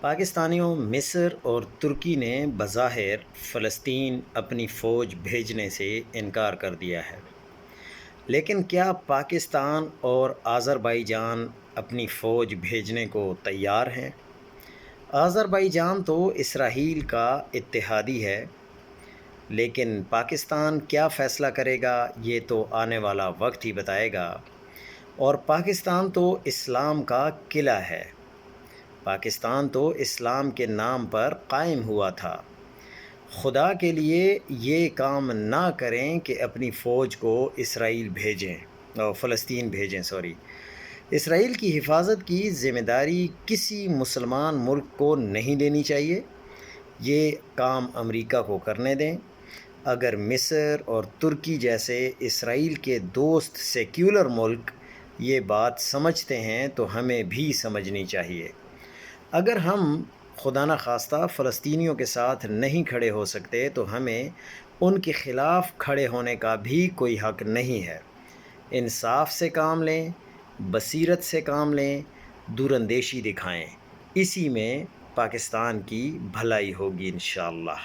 پاکستانیوں، مصر اور ترکی نے بظاہر فلسطین اپنی فوج بھیجنے سے انکار کر دیا ہے، لیکن کیا پاکستان اور آذربائیجان اپنی فوج بھیجنے کو تیار ہیں؟ آذربائیجان تو اسرائیل کا اتحادی ہے، لیکن پاکستان کیا فیصلہ کرے گا یہ تو آنے والا وقت ہی بتائے گا۔ اور پاکستان تو اسلام کا قلعہ ہے، پاکستان تو اسلام کے نام پر قائم ہوا تھا۔ خدا کے لیے یہ کام نہ کریں کہ اپنی فوج کو اسرائیل بھیجیں اور فلسطین بھیجیں اسرائیل کی حفاظت کی ذمہ داری کسی مسلمان ملک کو نہیں دینی چاہیے، یہ کام امریکہ کو کرنے دیں۔ اگر مصر اور ترکی جیسے اسرائیل کے دوست سیکولر ملک یہ بات سمجھتے ہیں تو ہمیں بھی سمجھنی چاہیے۔ اگر ہم خدا نخواستہ فلسطینیوں کے ساتھ نہیں کھڑے ہو سکتے تو ہمیں ان کے خلاف کھڑے ہونے کا بھی کوئی حق نہیں ہے۔ انصاف سے کام لیں، بصیرت سے کام لیں، دوراندیشی دکھائیں، اسی میں پاکستان کی بھلائی ہوگی انشاءاللہ۔